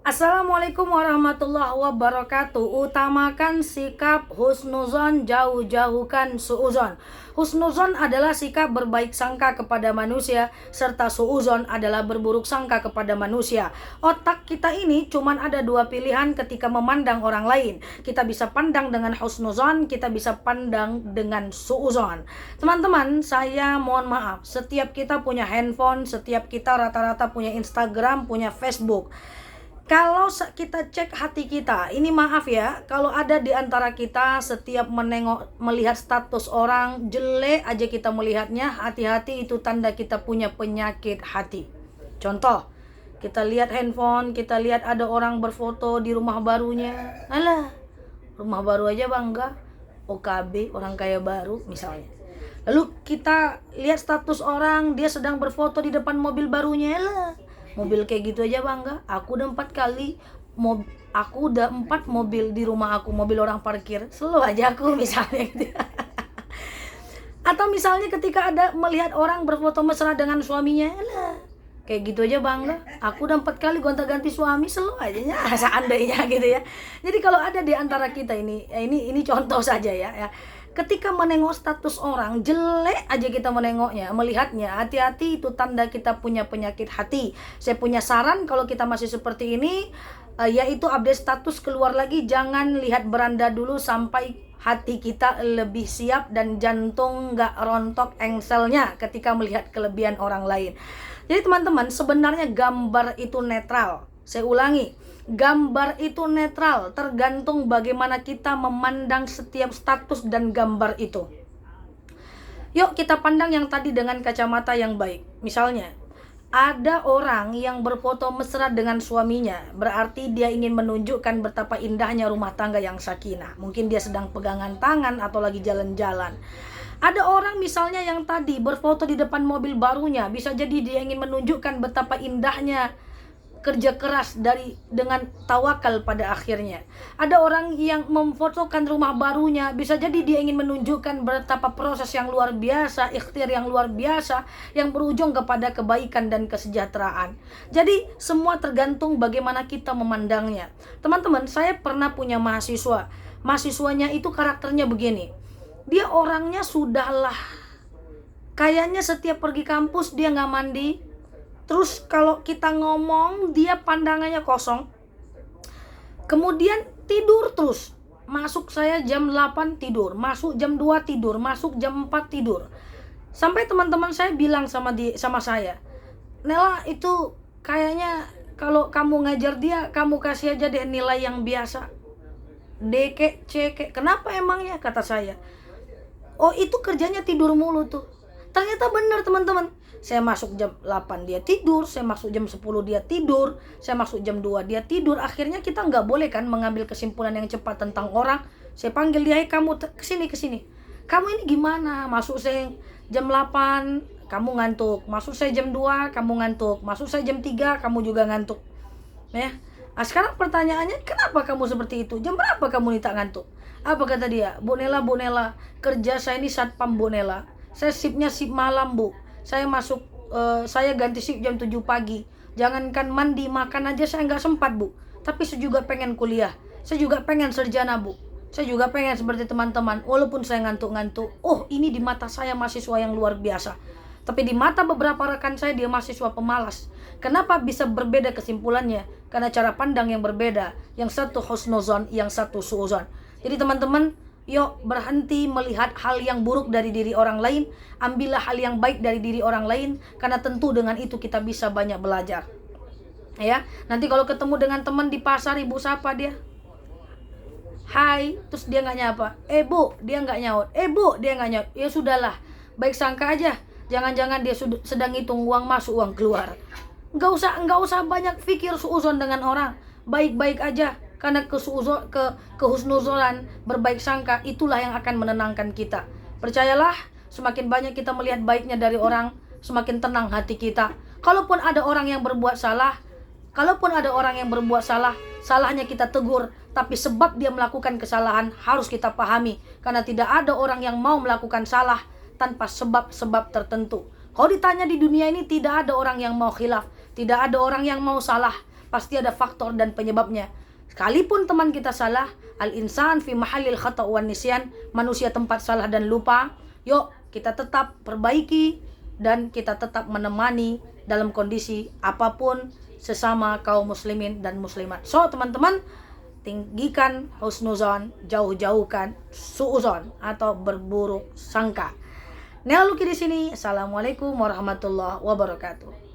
Assalamualaikum warahmatullahi wabarakatuh. Utamakan sikap husnuzon, jauh-jauhkan suuzon. Husnuzon adalah sikap berbaik sangka kepada manusia, serta suuzon adalah berburuk sangka kepada manusia. Otak kita ini cuman ada dua pilihan ketika memandang orang lain. Kita bisa pandang dengan husnuzon, kita bisa pandang dengan suuzon. Teman-teman, saya mohon maaf, setiap kita punya handphone, setiap kita rata-rata punya Instagram, punya Facebook. Kalau kita cek hati kita, ini maaf ya, kalau ada di antara kita setiap melihat status orang jelek aja kita melihatnya, hati-hati, itu tanda kita punya penyakit hati. Contoh, kita lihat handphone, kita lihat ada orang berfoto di rumah barunya. Alah, rumah baru aja bangga, OKB, orang kaya baru misalnya. Lalu kita lihat status orang, dia sedang berfoto di depan mobil barunya. Alah, mobil kayak gitu aja bangga. Aku udah 4 mobil di rumah aku, mobil orang parkir, selalu aja aku misalnya gitu. Atau misalnya ketika ada melihat orang berfoto mesra dengan suaminya, lah kayak gitu aja bangga. Aku udah 4 kali gonta-ganti suami, selalu aja ya, seandainya gitu ya. Jadi kalau ada di antara kita ini contoh saja ya. Ketika menengok status orang jelek aja kita melihatnya, hati-hati, itu tanda kita punya penyakit hati. Saya punya saran kalau kita masih seperti ini, yaitu update status keluar lagi, jangan lihat beranda dulu sampai hati kita lebih siap dan jantung nggak rontok engselnya ketika melihat kelebihan orang lain. Jadi teman-teman, sebenarnya gambar itu netral. Saya ulangi, gambar itu netral, tergantung bagaimana kita memandang setiap status dan gambar itu. Yuk kita pandang yang tadi dengan kacamata yang baik. Misalnya, ada orang yang berfoto mesra dengan suaminya, berarti dia ingin menunjukkan betapa indahnya rumah tangga yang sakinah. Mungkin dia sedang pegangan tangan atau lagi jalan-jalan. Ada orang misalnya yang tadi berfoto di depan mobil barunya, bisa jadi dia ingin menunjukkan betapa indahnya kerja keras dengan tawakal pada akhirnya. Ada orang yang memfotokan rumah barunya, bisa jadi dia ingin menunjukkan betapa proses yang luar biasa, ikhtiar yang luar biasa, yang berujung kepada kebaikan dan kesejahteraan. Jadi semua tergantung bagaimana kita memandangnya. Teman-teman, saya pernah punya mahasiswa. Mahasiswanya itu karakternya begini. Dia orangnya sudahlah, kayaknya setiap pergi kampus dia nggak mandi. Terus kalau kita ngomong, dia pandangannya kosong. Kemudian tidur terus. Masuk saya jam 8 tidur, masuk jam 2 tidur, masuk jam 4 tidur. Sampai teman-teman saya bilang sama saya, "Nela, itu kayaknya kalau kamu ngajar dia, kamu kasih aja deh nilai yang biasa. D kek, C kek." "Kenapa emangnya?" kata saya. "Oh, itu kerjanya tidur mulu tuh." Ternyata benar teman-teman. Saya masuk jam 8 dia tidur, saya masuk jam 10 dia tidur, saya masuk jam 2 dia tidur. Akhirnya kita nggak boleh kan mengambil kesimpulan yang cepat tentang orang. Saya panggil dia, "Hey, kamu kesini. Kamu ini gimana? Masuk saya jam 8, kamu ngantuk. Masuk saya jam 2, kamu ngantuk. Masuk saya jam 3, kamu juga ngantuk." Ya. Nah, sekarang pertanyaannya, kenapa kamu seperti itu? Jam berapa kamu nih tak ngantuk? Apa kata dia? Bu Nela, kerja saya ini satpam Bu Nela. Saya shiftnya shift malam Bu. Saya ganti shift jam 7 pagi. Jangankan mandi, makan aja saya nggak sempat Bu. Tapi saya juga pengen kuliah. Saya juga pengen sarjana Bu. Saya juga pengen seperti teman-teman. Walaupun saya ngantuk-ngantuk. Oh, ini di mata saya mahasiswa yang luar biasa. Tapi di mata beberapa rekan saya dia mahasiswa pemalas. Kenapa bisa berbeda kesimpulannya? Karena cara pandang yang berbeda. Yang satu husnuzon, yang satu suuzon. Jadi teman-teman, yuk berhenti melihat hal yang buruk dari diri orang lain, ambillah hal yang baik dari diri orang lain, karena tentu dengan itu kita bisa banyak belajar. Ya, nanti kalau ketemu dengan teman di pasar, ibu sapa dia, "Hai," terus dia nggak nyapa. Bu," dia nggak nyaut. Bu," dia nggak nyaut. Ya sudahlah, baik sangka aja. Jangan-jangan dia sedang hitung uang masuk uang keluar. Nggak usah banyak pikir suuzon dengan orang. Baik-baik aja. Karena kehusnuzolan, berbaik sangka, itulah yang akan menenangkan kita. Percayalah, semakin banyak kita melihat baiknya dari orang, semakin tenang hati kita. Kalaupun ada orang yang berbuat salah, salahnya kita tegur. Tapi sebab dia melakukan kesalahan harus kita pahami. Karena tidak ada orang yang mau melakukan salah tanpa sebab-sebab tertentu. Kalau ditanya di dunia ini, tidak ada orang yang mau khilaf, tidak ada orang yang mau salah. pasti ada faktor dan penyebabnya. Sekalipun teman kita salah, al-insan fi mahallil khata' wan nisyan, manusia tempat salah dan lupa. Yuk kita tetap perbaiki dan kita tetap menemani dalam kondisi apapun sesama kaum muslimin dan muslimat. So teman-teman, tinggikan husnuzon, jauh-jauhkan suuzon atau berburuk sangka. Nela Luki di sini. Assalamualaikum warahmatullahi wabarakatuh.